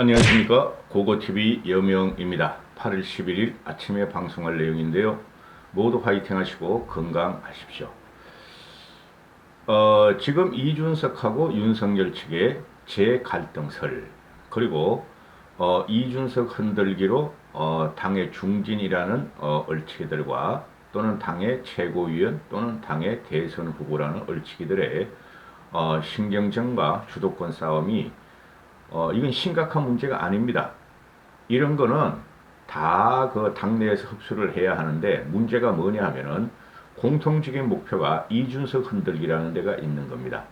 안녕하십니까. 고고TV 여명입니다. 8월 11일 아침에 방송할 내용인데요. 모두 화이팅 하시고 건강하십시오. 지금 이준석하고 윤석열 측의 재갈등설, 그리고 이준석 흔들기로 당의 중진이라는 얼치기들과 또는 당의 최고위원 또는 당의 대선 후보라는 얼치기들의 신경전과 주도권 싸움이 이건 심각한 문제가 아닙니다. 이런 거는 다 그 당내에서 흡수를 해야 하는데, 문제가 뭐냐 하면은 공통적인 목표가 이준석 흔들기라는 데가 있는 겁니다.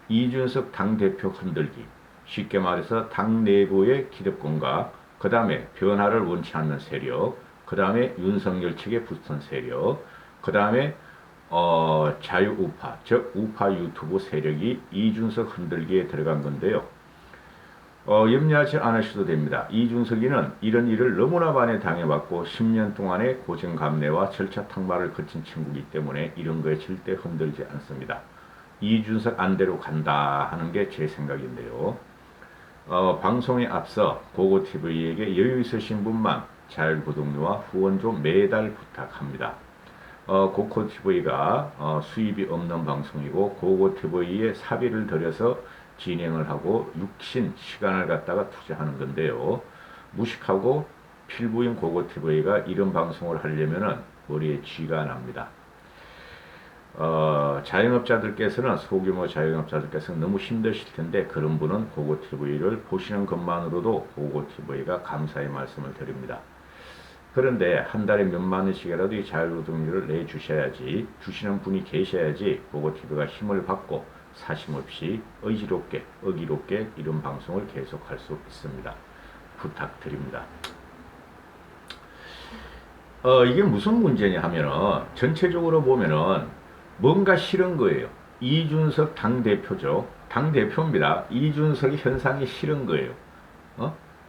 이준석 당대표 흔들기. 쉽게 말해서 당 내부의 기득권과 그 다음에 변화를 원치 않는 세력, 그 다음에 윤석열 측에 붙은 세력, 그 다음에 자유우파, 즉 우파 유튜브 세력이 이준석 흔들기에 들어간 건데요. 염려하지 않으셔도 됩니다. 이준석이는 이런 일을 너무나 많이 당해왔고 10년 동안의 고정감내와 절차 탕발을 거친 친구이기 때문에 이런 거에 절대 흔들지 않습니다. 이준석 안대로 간다 하는 게 제 생각인데요. 방송에 앞서 고고TV에게 여유 있으신 분만 자율구독료와 후원 좀 매달 부탁합니다. 고고TV가 수입이 없는 방송이고 고고TV에 사비를 들여서 진행을 하고 육신 시간을 갖다가 투자하는 건데요. 무식하고 필부인 고고TV가 이런 방송을 하려면은 머리에 쥐가 납니다. 자영업자들께서는, 소규모 자영업자들께서는 너무 힘드실 텐데 그런 분은 고고TV를 보시는 것만으로도 고고TV가 감사의 말씀을 드립니다. 그런데 한 달에 몇만 원씩이라도 이 자율노동료를 내주셔야지, 주시는 분이 계셔야지 고고TV가 힘을 받고 사심없이 의지롭게 이런 방송을 계속할 수 있습니다. 부탁드립니다. 이게 무슨 문제냐 하면은 전체적으로 보면은 뭔가 싫은 거예요. 이준석 당대표죠. 당대표입니다. 이준석의 현상이 싫은 거예요.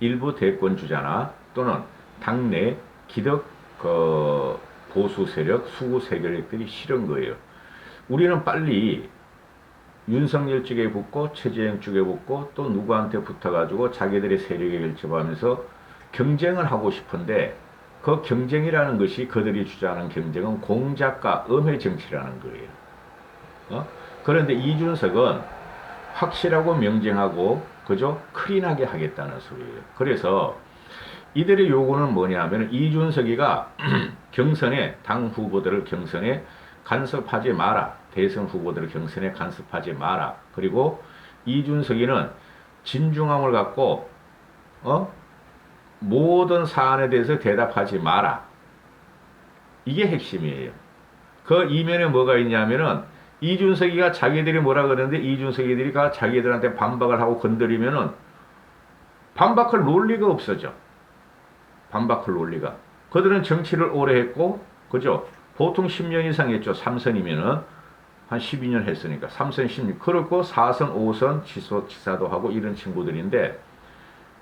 일부 대권주자나 또는 당내 기득 보수 세력, 수구 세력들이 싫은 거예요. 우리는 빨리 윤석열 쪽에 붙고 최재형 쪽에 붙고 또 누구한테 붙어가지고 자기들의 세력에 결집하면서 경쟁을 하고 싶은데, 그 경쟁이라는 것이 그들이 주장하는 경쟁은 공작과 음해 정치라는 거예요. 그런데 이준석은 확실하고 명정하고 그죠? 클린하게 하겠다는 소리예요. 그래서 이들의 요구는 뭐냐 하면 이준석이가 경선에, 당 후보들을 경선에 간섭하지 마라. 대선 후보들을 경선에 간섭하지 마라. 그리고 이준석이는 진중함을 갖고 모든 사안에 대해서 대답하지 마라. 이게 핵심이에요. 그 이면에 뭐가 있냐면은 이준석이가 자기들이 뭐라 그러는데 이준석이들이가 자기들한테 반박을 하고 건드리면은 반박할 논리가 없어져. 반박할 논리가. 그들은 정치를 오래 했고, 그죠? 보통 10년 이상 했죠. 3선이면은 한 12년 했으니까 3선 16. 그렇고 4선 5선 지사도 하고 이런 친구들인데,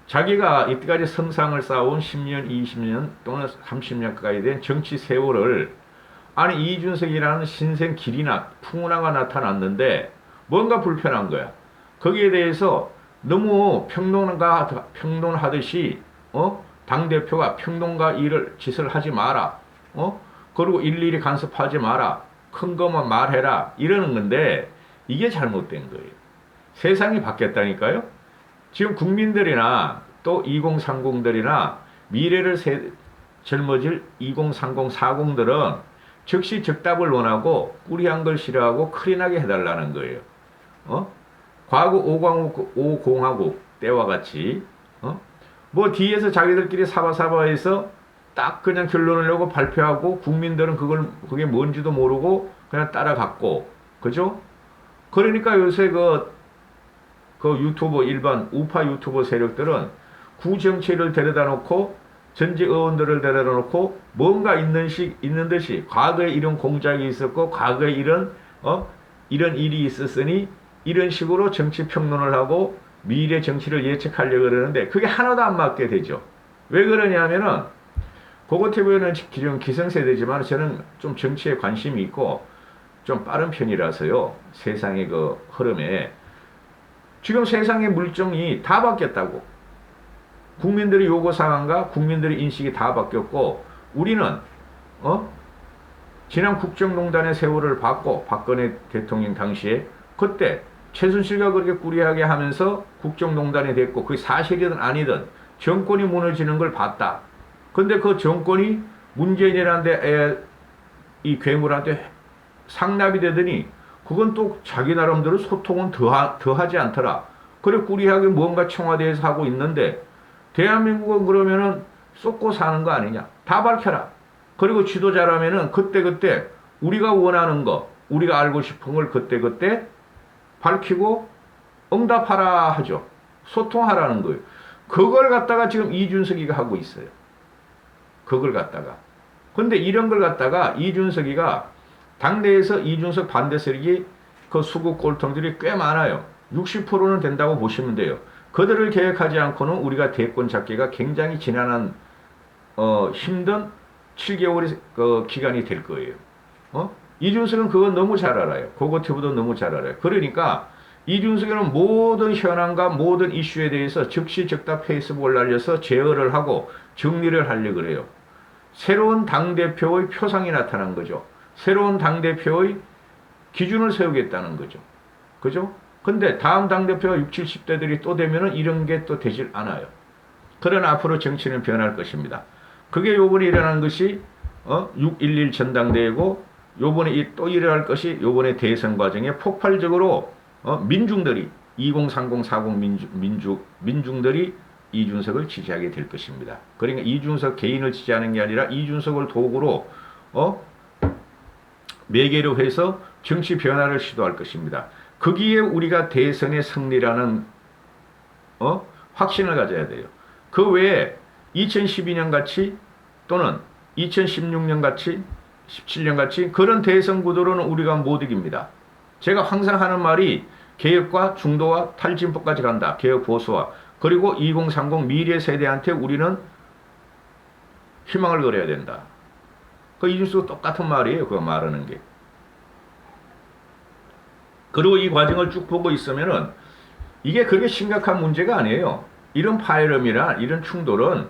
자기가 이때까지 성상을 쌓아온 10년 20년 또는 30년 가까이 된 정치 세월을, 아니 이준석이라는 신생 길이나 풍운하가 나타났는데 뭔가 불편한 거야. 거기에 대해서 너무 평론하듯이 당대표가 평론가 짓을 하지 마라. 그리고 일일이 간섭하지 마라. 큰 것만 말해라. 이러는 건데 이게 잘못된 거예요. 세상이 바뀌었다니까요. 지금 국민들이나 또 2030들이나 미래를 젊어질 2030, 40들은 즉시 즉답을 원하고 꾸리한 걸 싫어하고 클린하게 해달라는 거예요. 과거 50하고 때와 같이 뭐 뒤에서 자기들끼리 사바사바해서 딱 그냥 결론을 내고 발표하고 국민들은 그게 뭔지도 모르고 그냥 따라갔고, 그죠? 그러니까 요새 그 유튜버, 일반 우파 유튜버 세력들은 구정치를 데려다 놓고 전직 의원들을 데려다 놓고 뭔가 있는 듯이 과거에 이런 공작이 있었고 과거에 이런 일이 있었으니 이런 식으로 정치 평론을 하고 미래 정치를 예측하려고 그러는데 그게 하나도 안 맞게 되죠. 왜 그러냐면은 고고TV는 지금 기성세대지만 저는 좀 정치에 관심이 있고 좀 빠른 편이라서요. 세상의 그 흐름에 지금 세상의 물정이 다 바뀌었다고. 국민들의 요구사항과 국민들의 인식이 다 바뀌었고 우리는 지난 국정농단의 세월을 봤고 박근혜 대통령 당시에 그때 최순실과 그렇게 꾸리하게 하면서 국정농단이 됐고 그게 사실이든 아니든 정권이 무너지는 걸 봤다. 근데 그 정권이 문재인이라는 이 괴물한테 상납이 되더니 그건 또 자기 나름대로 소통은 더하지 않더라. 그래 꾸리하게 뭔가 청와대에서 하고 있는데 대한민국은 그러면은 쏟고 사는 거 아니냐. 다 밝혀라. 그리고 지도자라면은 그때그때 우리가 원하는 거, 우리가 알고 싶은 걸 그때그때 밝히고 응답하라 하죠. 소통하라는 거예요. 그걸 갖다가 지금 이준석이가 하고 있어요. 그걸 갖다가. 근데 이런 걸 갖다가 이준석이가 당내에서 이준석 반대 세력이 그 수구 꼴통들이 꽤 많아요. 60%는 된다고 보시면 돼요. 그들을 개혁하지 않고는 우리가 대권 잡기가 굉장히 지난한 힘든 7개월의 기간이 될 거예요. 이준석은 그건 너무 잘 알아요. 고거티브도 너무 잘 알아요. 그러니까 이준석은 모든 현안과 모든 이슈에 대해서 즉시즉답 페이스북을 날려서 제어를 하고 정리를 하려고 그래요. 새로운 당대표의 표상이 나타난 거죠. 새로운 당대표의 기준을 세우겠다는 거죠. 그죠? 근데 다음 당대표가 60, 70대들이 또 되면은 이런 게 또 되질 않아요. 그러나 앞으로 정치는 변할 것입니다. 그게 요번에 일어난 것이 6.11 전당대회고 요번에 또 일어날 것이 요번에 대선 과정에 폭발적으로 민중들이 2030, 40 민중들이 이준석을 지지하게 될 것입니다. 그러니까 이준석 개인을 지지하는 게 아니라 이준석을 도구로 매개로 해서 정치 변화를 시도할 것입니다. 거기에 우리가 대선의 승리라는 확신을 가져야 돼요. 그 외에 2012년 같이 또는 2016년 같이 17년 같이 그런 대선 구도로는 우리가 못 이깁니다. 제가 항상 하는 말이 개혁과 중도와 탈진보까지 간다. 개혁 보수와. 그리고 2030 미래 세대한테 우리는 희망을 걸어야 된다. 그 이준석도 똑같은 말이에요. 그거 말하는 게. 그리고 이 과정을 쭉 보고 있으면은 이게 그렇게 심각한 문제가 아니에요. 이런 파열음이나 이런 충돌은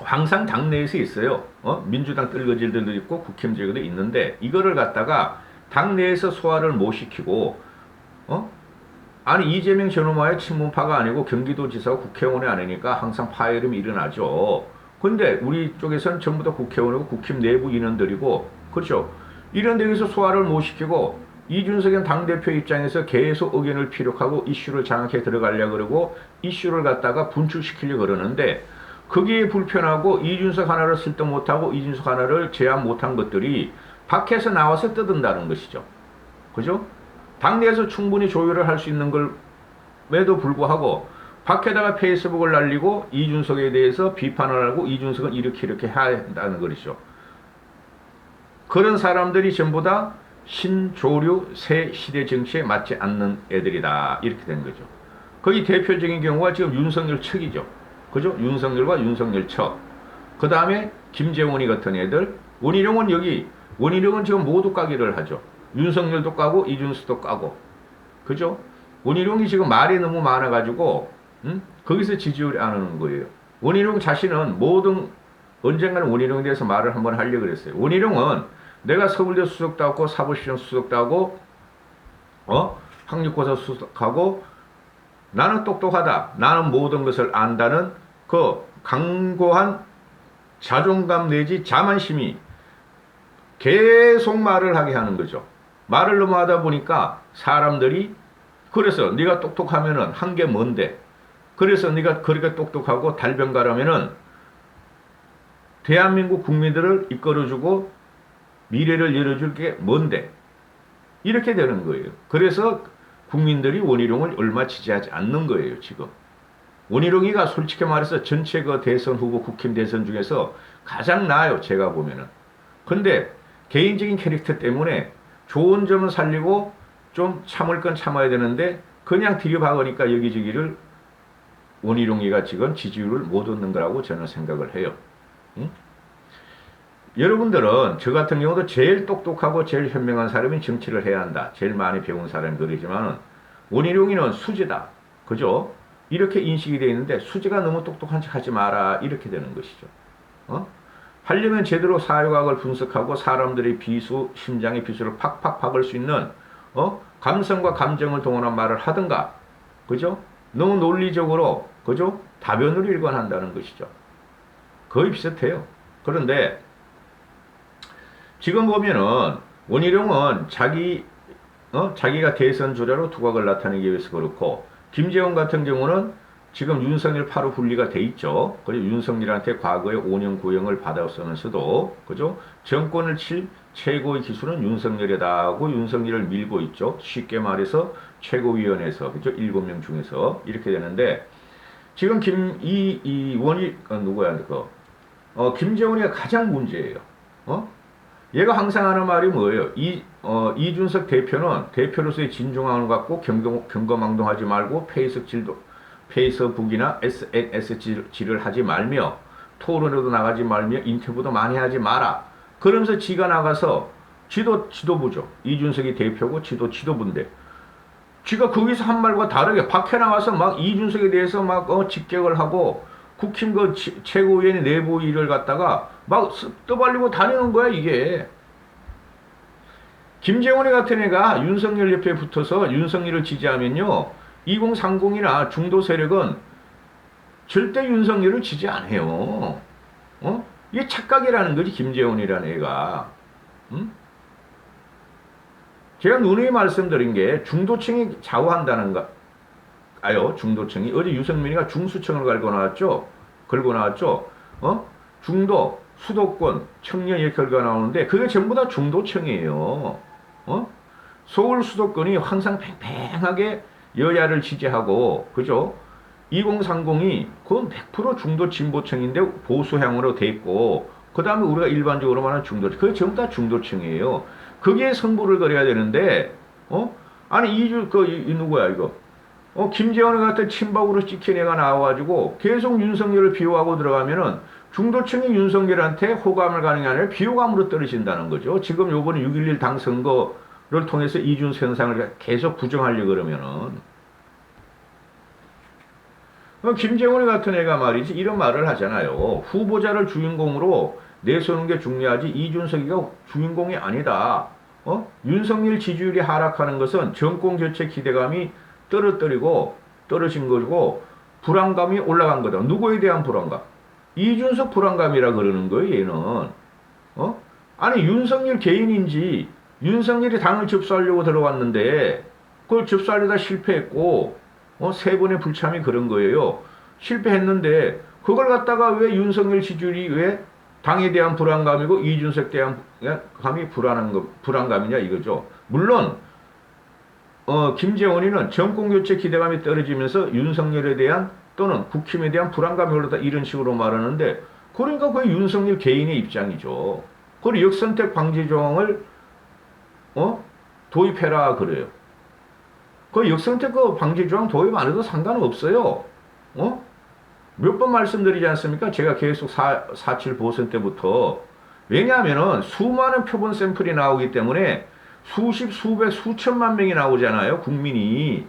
항상 당내에서 있어요. 민주당 뜰거질들도 있고 국힘제도 있는데 이거를 갖다가 당내에서 소화를 못 시키고 아니 이재명 저놈아의 친문파가 아니고 경기도지사가 국회의원이 아니니까 항상 파열음이 일어나죠. 근데 우리 쪽에서는 전부 다 국회의원이고 국힘 내부 인원들이고 그렇죠. 이런 데에서 소화를 못 시키고 이준석은 당대표 입장에서 계속 의견을 피력하고 이슈를 장악해 들어가려고 그러고 이슈를 갖다가 분출시키려고 그러는데 그게 불편하고 이준석 하나를 쓸도 못하고 이준석 하나를 제압 못한 것들이 밖에서 나와서 떠든다는 것이죠. 그죠? 당내에서 충분히 조율을 할 수 있는 걸에도 불구하고 밖에다가 페이스북을 날리고 이준석에 대해서 비판을 하고 이준석은 이렇게 해야 한다는 것이죠. 그런 사람들이 전부 다 신조류 새 시대 정치에 맞지 않는 애들이다. 이렇게 된 거죠. 거기 대표적인 경우가 지금 윤석열 측이죠. 그죠? 윤석열과 윤석열 측. 그 다음에 김재원이 같은 애들. 원희룡은 지금 모두 까기를 하죠. 윤석열도 까고 이준석도 까고. 그죠? 원희룡이 지금 말이 너무 많아가지고 거기서 지지율이 안 오는 거예요. 원희룡 자신은 언젠가는 원희룡에 대해서 말을 한번 하려고 그랬어요. 원희룡은 내가 서울대 수석도 하고 사법시장 수석도 하고 학력고사 수석하고 나는 똑똑하다. 나는 모든 것을 안다는 그 강고한 자존감 내지 자만심이 계속 말을 하게 하는 거죠. 말을 너무 하다 보니까 사람들이 그래서 네가 똑똑하면은 한 게 뭔데? 그래서 네가 그렇게 똑똑하고 달변가라면은 대한민국 국민들을 이끌어주고 미래를 열어줄 게 뭔데? 이렇게 되는 거예요. 그래서 국민들이 원희룡을 얼마 지지하지 않는 거예요, 지금. 원희룡이가 솔직히 말해서 전체 그 대선 후보 국힘 대선 중에서 가장 나아요, 제가 보면은. 근데 개인적인 캐릭터 때문에 좋은 점은 살리고 좀 참을 건 참아야 되는데 그냥 들이박으니까 여기저기를 원희룡이가 지금 지지율을 못 얻는 거라고 저는 생각을 해요. 응? 여러분들은 저 같은 경우도 제일 똑똑하고 제일 현명한 사람이 정치를 해야 한다. 제일 많이 배운 사람이 그러지만 원희룡이는 수지다. 그죠? 이렇게 인식이 되어 있는데 수재가 너무 똑똑한 척 하지 마라 이렇게 되는 것이죠. 하려면 제대로 사회과학을 분석하고 사람들의 비수, 심장의 비수를 팍팍 박을 수 있는 감성과 감정을 동원한 말을 하든가, 그죠? 너무 논리적으로, 그죠? 다변으로 일관한다는 것이죠. 거의 비슷해요. 그런데 지금 보면은 원희룡은 자기가 대선 주자로 두각을 나타내기 위해서 그렇고, 김재원 같은 경우는 지금 윤석열 바로 분리가 돼 있죠. 그리고 윤석열한테 과거에 5년 구형을 받았으면서도, 그죠? 정권을 칠 최고의 기수는 윤석열이다 하고 윤석열을 밀고 있죠. 쉽게 말해서 최고위원회에서, 그죠? 7명 중에서 이렇게 되는데, 지금 누구야, 김재원이가 가장 문제예요. 얘가 항상 하는 말이 뭐예요? 이준석 대표는 대표로서의 진중함을 갖고 경거망동하지 말고 페이스북이나 SNS질을 하지 말며 토론에도 나가지 말며 인터뷰도 많이 하지 마라. 그러면서 지가 나가서 지도부죠. 이준석이 대표고 지도부인데 지가 거기서 한 말과 다르게 밖에 나가서 막 이준석에 대해서 막 직격을 하고 국힘 최고위원회 내부 일을 갖다가 막 떠벌리고 다니는 거야 이게. 김재원이 같은 애가 윤석열 옆에 붙어서 윤석열을 지지하면요 2030이나 중도 세력은 절대 윤석열을 지지 않아요. 이게 착각이라는 거지 김재원이라는 애가. 제가 누누이 말씀드린 게 중도층이 좌우한다는 거. 중도층이. 어제 유승민이가 중수층을 걸고 나왔죠. 중도, 수도권, 청년 이렇게 걸고 나오는데 그게 전부 다 중도층이에요. 서울 수도권이 항상 팽팽하게 여야를 지지하고, 그죠? 2030이 그건 100% 중도 진보층인데 보수향으로 돼 있고, 그 다음에 우리가 일반적으로 말하는 중도층, 그게 전부 다 중도층이에요. 거기에 승부를 걸어야 되는데, 아니, 누구야, 이거? 김재원 같은 친박으로 찍힌 애가 나와가지고 계속 윤석열을 비호하고 들어가면은 중도층이 윤석열한테 호감을 가는 게 아니라 비호감으로 떨어진다는 거죠. 지금 요번에 6.11 당선거를 통해서 이준석 현상을 계속 부정하려고 그러면은. 김재원 같은 애가 말이지 이런 말을 하잖아요. 후보자를 주인공으로 내세우는 게 중요하지 이준석이가 주인공이 아니다. 윤석열 지지율이 하락하는 것은 정권 교체 기대감이 떨어진 거고 불안감이 올라간 거다. 누구에 대한 불안감? 이준석 불안감이라 그러는 거예요, 얘는. 아니, 윤석열 개인인지 윤석열이 당을 접수하려고 들어왔는데 그걸 접수하려다 실패했고 세 번의 불참이 그런 거예요. 실패했는데 그걸 갖다가 왜 윤석열 지지율이 왜 당에 대한 불안감이고 이준석 대한 감이 불안감이냐 이거죠. 물론 김재원이는 정권교체 기대감이 떨어지면서 윤석열에 대한 또는 국힘에 대한 불안감이 올라다 이런 식으로 말하는데 그러니까 그게 윤석열 개인의 입장이죠. 그리고 역선택 방지 조항을 도입해라 그래요. 그 역선택 방지 조항 도입 안 해도 상관은 없어요. 몇 번 말씀드리지 않습니까? 제가 계속 4.7 보선 때부터. 왜냐하면은 수많은 표본 샘플이 나오기 때문에 수십, 수백, 수천만 명이 나오잖아요. 국민이.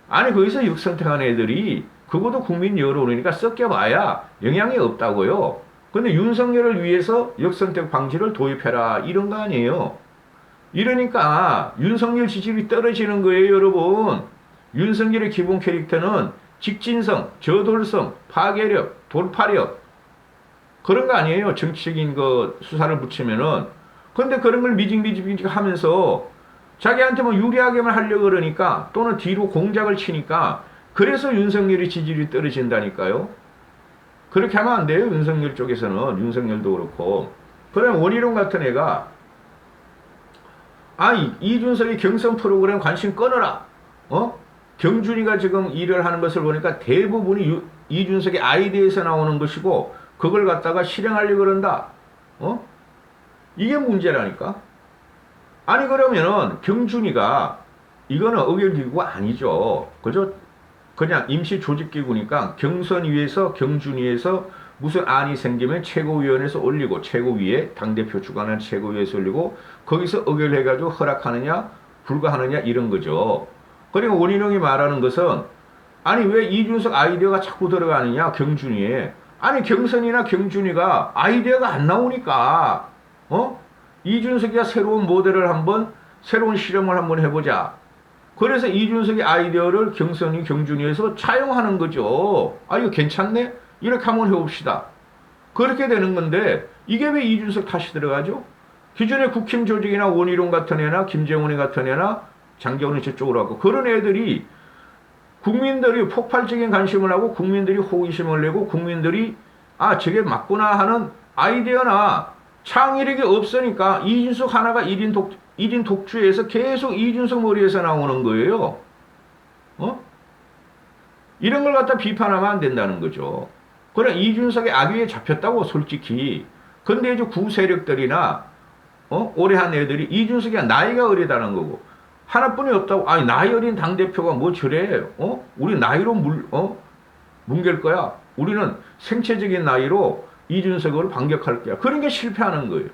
아니 거기서 역선택한 애들이 그것도 국민 여론이니까 섞여봐야 영향이 없다고요. 근데 윤석열을 위해서 역선택 방지를 도입해라 이런 거 아니에요. 이러니까 윤석열 지지율이 떨어지는 거예요, 여러분. 윤석열의 기본 캐릭터는 직진성, 저돌성, 파괴력, 돌파력 그런 거 아니에요. 정치적인 수사를 붙이면은. 근데 그런 걸 미직미직 하면서 자기한테 뭐 유리하게만 하려고 그러니까 또는 뒤로 공작을 치니까 그래서 윤석열이 지지율이 떨어진다니까요. 그렇게 하면 안 돼요. 윤석열 쪽에서는. 윤석열도 그렇고. 그럼 원희룡 같은 애가 이준석이 경선 프로그램 관심 끊어라. 경준이가 지금 일을 하는 것을 보니까 대부분이 이준석의 아이디어에서 나오는 것이고 그걸 갖다가 실행하려고 그런다. 이게 문제라니까. 아니 그러면은 경준이가 이거는 의결기구가 아니죠. 그죠? 그냥 임시 조직기구니까 경선위에서 경준위에서 무슨 안이 생기면 최고위원회에서 올리고 최고위에 당대표 주관하는 최고위에서 올리고 거기서 의결해가지고 허락하느냐 불가하느냐 이런 거죠. 그러니까 원희룡이 말하는 것은 아니 왜 이준석 아이디어가 자꾸 들어가느냐 경준이에. 아니 경선이나 경준이가 아이디어가 안 나오니까 이준석이가 새로운 모델을 한번 새로운 실험을 한번 해보자. 그래서 이준석의 아이디어를 경선이 경준이에서 차용하는 거죠. 아 이거 괜찮네? 이렇게 한번 해봅시다. 그렇게 되는 건데 이게 왜 이준석 탓이 들어가죠? 기존의 국힘 조직이나 원희룡 같은 애나 김재원이 같은 애나 장재원이 저쪽으로 하고 그런 애들이 국민들이 폭발적인 관심을 하고 국민들이 호기심을 내고 국민들이 아 저게 맞구나 하는 아이디어나 창의력이 없으니까 이준석 하나가 1인 독주에서 계속 이준석 머리에서 나오는 거예요. 이런 걸 갖다 비판하면 안 된다는 거죠. 그래 이준석의 악의에 잡혔다고 솔직히. 근데 이제 구세력들이나 오래 한 애들이 이준석이 나이가 어리다는 거고 하나뿐이 없다고. 아니 나이 어린 당대표가 뭐 저래. 우리 나이로 뭉갤 거야. 우리는 생체적인 나이로 이준석을 반격할 거야. 그런 게 실패하는 거예요.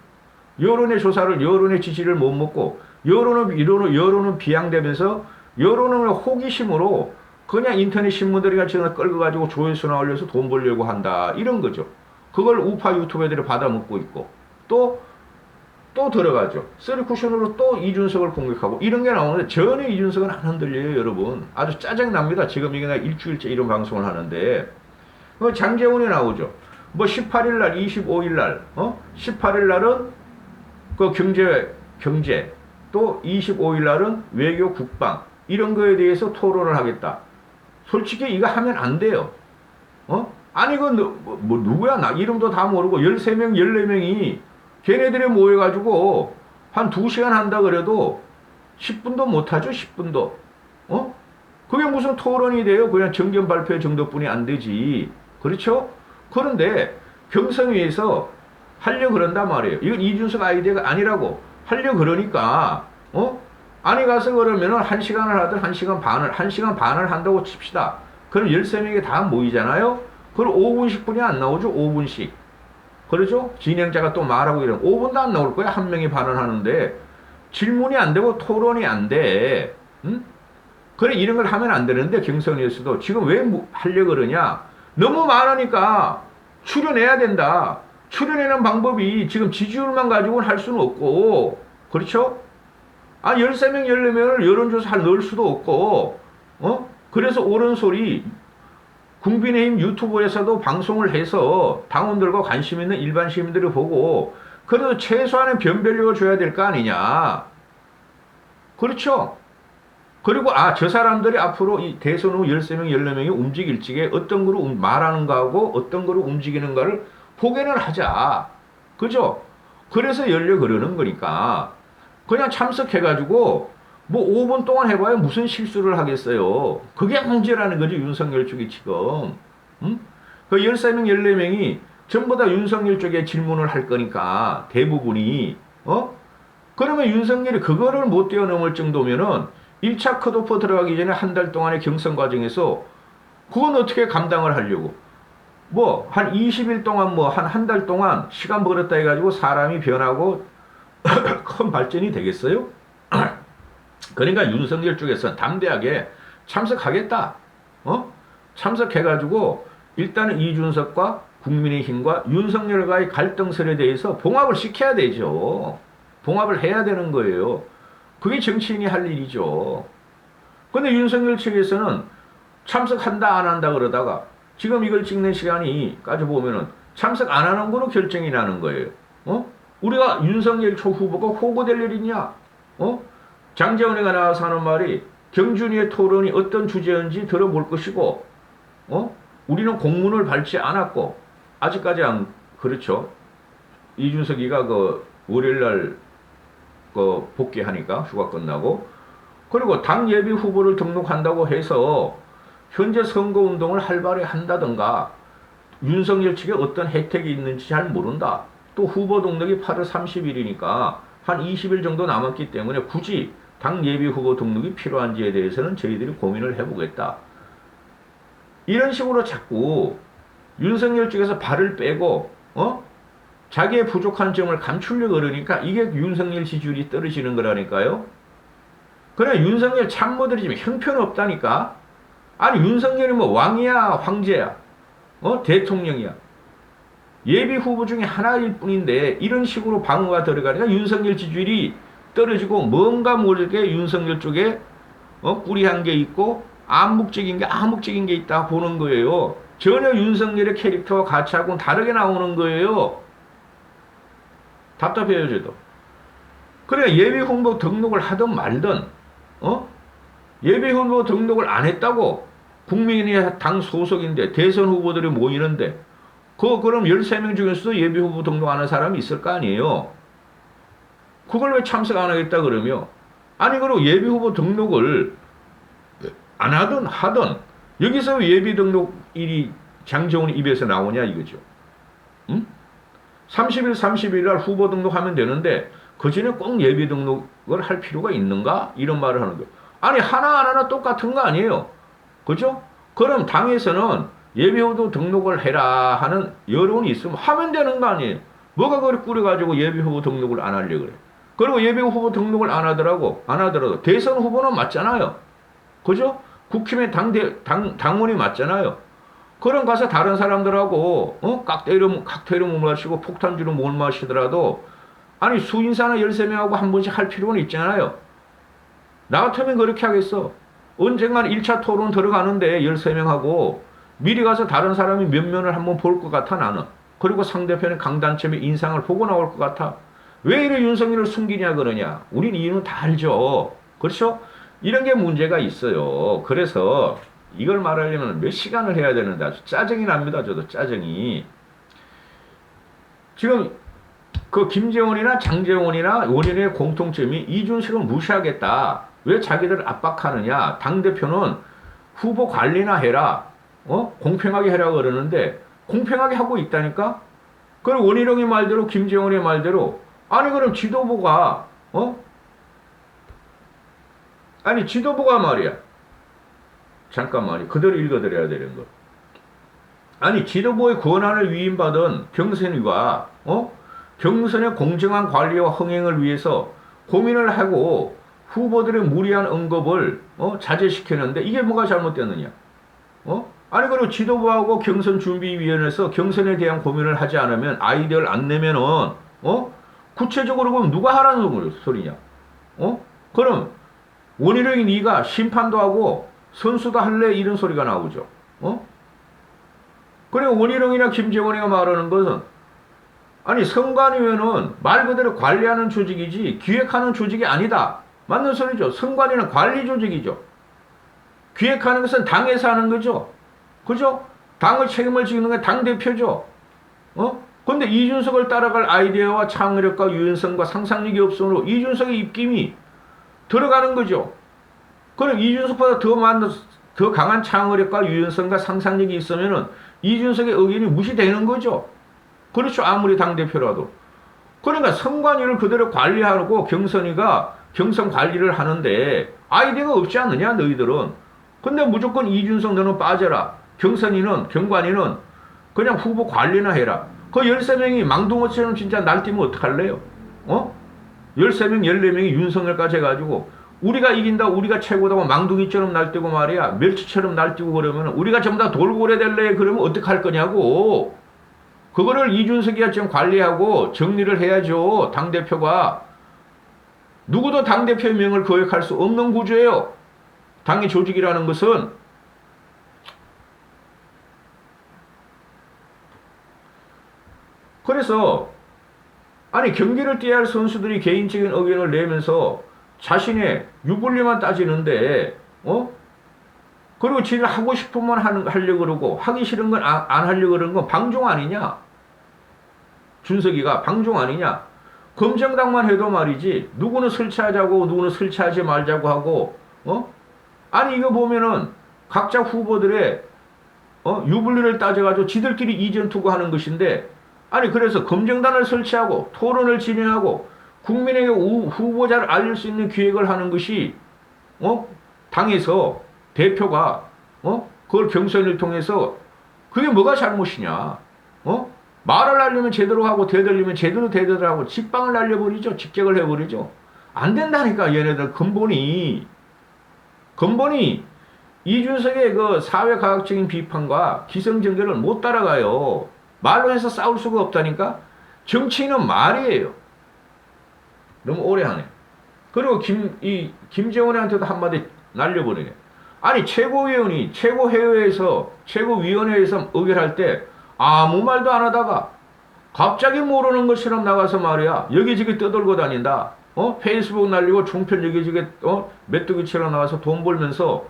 여론의 조사를 여론의 지지를 못 먹고 여론은 비양되면서 여론은 호기심으로 그냥 인터넷 신문들이 같이 끌고 가지고 조회수나 올려서 돈 벌려고 한다. 이런 거죠. 그걸 우파 유튜버들이 받아먹고 있고 또 들어가죠. 쓰리 쿠션으로 또 이준석을 공격하고 이런 게 나오는데 전혀 이준석은 안 흔들려요, 여러분. 아주 짜증납니다. 지금 이게 일주일째 이런 방송을 하는데 장재원이 나오죠. 뭐 18일 날, 25일 날, 18일 날은 그 경제, 또 25일 날은 외교 국방 이런 거에 대해서 토론을 하겠다. 솔직히 이거 하면 안 돼요. 아니 그 뭐 누구야 나 이름도 다 모르고 13명, 14명이 걔네들이 모여가지고 한 2시간 한다 그래도 10분도 못하죠. 10분도. 그게 무슨 토론이 돼요. 그냥 정견 발표 정도뿐이 안 되지. 그렇죠? 그런데 경선위에서 하려 그런단 말이에요. 이건 이준석 아이디어가 아니라고 하려 그러니까 안에 가서 그러면은 1시간을 하든 1시간 반을 한다고 칩시다. 그럼 13명이 다 모이잖아요. 그럼 5분씩 뿐이 안 나오죠. 5분씩. 그러죠? 진행자가 또 말하고 이러면 5분도 안 나올 거야. 한 명이 발언하는데 질문이 안 되고 토론이 안 돼. 그래 이런 걸 하면 안 되는데 경선위에서도 지금 왜 하려 그러냐? 너무 많으니까 출연해야 된다. 출연하는 방법이 지금 지지율만 가지고는 할 수는 없고 그렇죠? 13명, 14명을 여론조사 넣을 수도 없고 그래서 옳은 소리 국민의힘 유튜브에서도 방송을 해서 당원들과 관심 있는 일반 시민들이 보고 그래도 최소한의 변별력을 줘야 될 거 아니냐. 그렇죠? 그리고 저 사람들이 앞으로 이 대선 후 13명, 14명이 움직일 적에 어떤 거로 말하는 거하고 어떤 거로 움직이는가를 보게는 하자. 그죠? 그래서 열려 그러는 거니까 그냥 참석해가지고 뭐 5분 동안 해봐야 무슨 실수를 하겠어요. 그게 문제라는 거지 윤석열 쪽이 지금. 그 13명, 14명이 전부 다 윤석열 쪽에 질문을 할 거니까 대부분이 그러면 윤석열이 그거를 못 뛰어넘을 정도면은 1차 컷오프 들어가기 전에 한 달 동안의 경선 과정에서 그건 어떻게 감당을 하려고 뭐 한 20일 동안 뭐 한 달 동안 시간 벌었다 해가지고 사람이 변하고 큰 발전이 되겠어요? 그러니까 윤석열 쪽에서는 담대하게 참석하겠다. 참석해가지고 일단은 이준석과 국민의힘과 윤석열과의 갈등설에 대해서 봉합을 시켜야 되죠. 봉합을 해야 되는 거예요. 그게 정치인이 할 일이죠. 근데 윤석열 측에서는 참석한다 안 한다 그러다가 지금 이걸 찍는 시간이까지 보면은 참석 안 하는 거로 결정이 나는 거예요. 우리가 윤석열 초 후보가 호구될 일 있냐? 장재원이가 나와서 하는 말이 경준이의 토론이 어떤 주제인지 들어볼 것이고 우리는 공문을 밟지 않았고 아직까지 안 그렇죠. 이준석이가 그 월요일날 그 복귀하니까 휴가 끝나고 그리고 당 예비 후보를 등록한다고 해서 현재 선거운동을 활발히 한다든가 윤석열 측에 어떤 혜택이 있는지 잘 모른다. 또 후보 등록이 8월 30일이니까 한 20일 정도 남았기 때문에 굳이 당 예비 후보 등록이 필요한지에 대해서는 저희들이 고민을 해보겠다. 이런 식으로 자꾸 윤석열 쪽에서 발을 빼고 자기의 부족한 점을 감추려고 그러니까 이게 윤석열 지지율이 떨어지는 거라니까요. 그래 윤석열 참모들이 지금 형편없다니까. 아니 윤석열이 뭐 왕이야 황제야 대통령이야. 예비 후보 중에 하나일 뿐인데 이런 식으로 방어가 들어가니까 윤석열 지지율이 떨어지고 뭔가 모르게 윤석열 쪽에 꾸리한 게 있고 암묵적인 게 있다 보는 거예요. 전혀 윤석열의 캐릭터와 가치하고는 다르게 나오는 거예요. 답답해요, 저도. 그래, 예비 후보 등록을 하든 말든, 예비 후보 등록을 안 했다고 국민의 당 소속인데 대선 후보들이 모이는데, 그럼 13명 중에서도 예비 후보 등록 안 한 사람이 있을 거 아니에요. 그걸 왜 참석 안 하겠다 그러며? 아니, 그리고 예비 후보 등록을 안 하든, 여기서 예비 등록일이 장정훈 입에서 나오냐 이거죠. 응? 30일, 30일 날 후보 등록하면 되는데 그 전에 꼭 예비 등록을 할 필요가 있는가? 이런 말을 하는 거예요. 아니 하나 똑같은 거 아니에요. 그죠? 그럼 당에서는 예비 후보 등록을 해라 하는 여론이 있으면 하면 되는 거 아니에요. 뭐가 그걸 꾸려가지고 예비 후보 등록을 안 하려고 그래. 그리고 예비 후보 등록을 안 하더라도 대선 후보는 맞잖아요. 그죠? 국힘의 당원이 맞잖아요. 그럼 가서 다른 사람들하고 칵테일을 못 마시고 폭탄주를 못 마시더라도 아니 수인사나 13명하고 한 번씩 할 필요는 있잖아요. 나 같으면 그렇게 하겠어. 언젠간 1차 토론 들어가는데 13명하고 미리 가서 다른 사람이 면면을 한번 볼 것 같아 나는. 그리고 상대편의 강단점의 인상을 보고 나올 것 같아. 왜 이래 윤석열을 숨기냐 그러냐. 우린 이유는 다 알죠. 그렇죠? 이런 게 문제가 있어요. 그래서 이걸 말하려면 몇 시간을 해야 되는데 아주 짜증이 납니다. 저도 짜증이. 지금 그 김재원이나 장재원이나 원인의 공통점이 이준석을 무시하겠다. 왜 자기들을 압박하느냐. 당대표는 후보 관리나 해라. 공평하게 해라 그러는데 공평하게 하고 있다니까? 그리고 원희룡의 말대로 김재원의 말대로 아니 그럼 지도부가 아니 지도부가 말이야. 잠깐만요. 그대로 읽어드려야 되는 거. 아니 지도부의 권한을 위임받은 경선위가 경선의 공정한 관리와 흥행을 위해서 고민을 하고 후보들의 무리한 언급을 자제시키는데 이게 뭐가 잘못됐느냐? 아니 그리고 지도부하고 경선준비위원회에서 경선에 대한 고민을 하지 않으면 아이디어를 안 내면은 구체적으로 그럼 누가 하라는 소리냐? 그럼 원희룡이 네가 심판도 하고 선수도 할래 이런 소리가 나오죠. 그리고 원희룡이나 김재원이가 말하는 것은 아니 선관위원회는 말 그대로 관리하는 조직이지 기획하는 조직이 아니다. 맞는 소리죠. 선관위는 관리 조직이죠. 기획하는 것은 당에서 하는 거죠. 그죠? 당의 책임을 지는 게 당대표죠. 근데 이준석을 따라갈 아이디어와 창의력과 유연성과 상상력이 없으므로 이준석의 입김이 들어가는 거죠. 그럼 이준석보다 더 강한 창의력과 유연성과 상상력이 있으면은 이준석의 의견이 무시되는 거죠. 그렇죠. 아무리 당대표라도. 그러니까 선관위를 그대로 관리하고 경선위가 경선 관리를 하는데 아이디어가 없지 않느냐 너희들은. 근데 무조건 이준석 너는 빠져라. 경관위는 그냥 후보 관리나 해라. 그 13명이 망둥어처럼 진짜 날뛰면 어떡할래요? 13명, 14명이 윤석열까지 해가지고 우리가 이긴다, 우리가 최고다고 망둥이처럼 날뛰고 말이야. 멸치처럼 날뛰고 그러면 우리가 전부 다 돌고래 될래? 그러면 어떡할 거냐고. 그거를 이준석이가 지금 관리하고 정리를 해야죠. 당대표가. 누구도 당대표의 명을 거역할 수 없는 구조예요. 당의 조직이라는 것은. 그래서 아니 경기를 뛰어야 할 선수들이 개인적인 의견을 내면서 자신의 유불리만 따지는데 그리고 지들 하고 싶으면 하려고 그러고 하기 싫은 건 안 하려고 그러는 건 방종 아니냐? 준석이가 방종 아니냐? 검정당만 해도 말이지 누구는 설치하자고 누구는 설치하지 말자고 하고 아니 이거 보면은 각자 후보들의 유불리를 따져가지고 지들끼리 이전 투구하는 것인데 아니 그래서 검증단을 설치하고 토론을 진행하고 국민에게 후보자를 알릴 수 있는 기획을 하는 것이 당에서 대표가 그걸 경선을 통해서 그게 뭐가 잘못이냐? 말을 하려면 제대로 하고 대들리면 제대로 하고 직방을 날려버리죠. 직격을 해버리죠. 안 된다니까 얘네들 근본이 이준석의 그 사회과학적인 비판과 기성정결을 못 따라가요. 말로 해서 싸울 수가 없다니까. 정치인은 말이에요. 너무 오래 하네. 그리고 김재원한테도 한마디 날려버리네. 아니 최고위원이 최고위원회에서 의결할 때 아무 말도 안 하다가 갑자기 모르는 것처럼 나가서 말이야 여기저기 떠돌고 다닌다. 페이스북 날리고 종편 여기저기 메뚜기처럼 나가서 돈 벌면서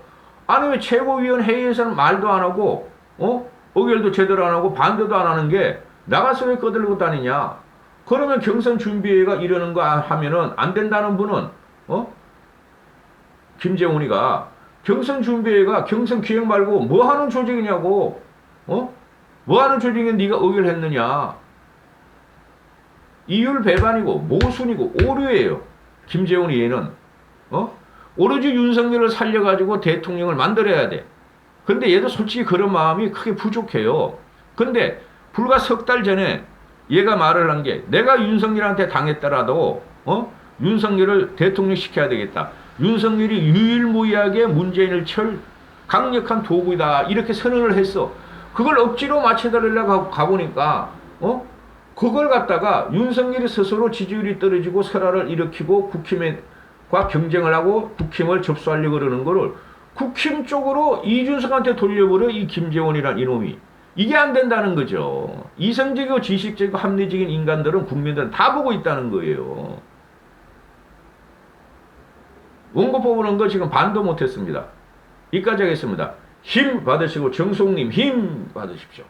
아니 왜 최고위원 회의에서는 말도 안 하고 의결도 제대로 안 하고 반대도 안 하는 게 나가서 왜 떠들고 다니냐. 그러면 경선 준비회가 이러는 거 하면은 안 된다는 분은 김재훈이가 경선 준비회가 경선 기획 말고 뭐 하는 조직이냐고. 뭐 하는 조직에 네가 의결했느냐. 이율 배반이고 모순이고 오류예요. 김재훈이 얘는 오로지 윤석열을 살려가지고 대통령을 만들어야 돼. 근데 얘도 솔직히 그런 마음이 크게 부족해요. 근데 불과 석 달 전에 얘가 말을 한 게 내가 윤석열한테 당했더라도 윤석열을 대통령 시켜야 되겠다. 윤석열이 유일무이하게 문재인을 칠 강력한 도구이다. 이렇게 선언을 했어. 그걸 억지로 맞춰달라고 가보니까 그걸 갖다가 윤석열이 스스로 지지율이 떨어지고 설화를 일으키고 국힘과 경쟁을 하고 국힘을 접수하려고 그러는 거를 국힘 쪽으로 이준석한테 돌려버려. 이 김재원이란 이놈이. 이게 안 된다는 거죠. 이성적이고 지식적이고 합리적인 인간들은 국민들은 다 보고 있다는 거예요. 원고 뽑는 거 지금 반도 못했습니다. 이까지 하겠습니다. 힘 받으시고 정송님 힘 받으십시오.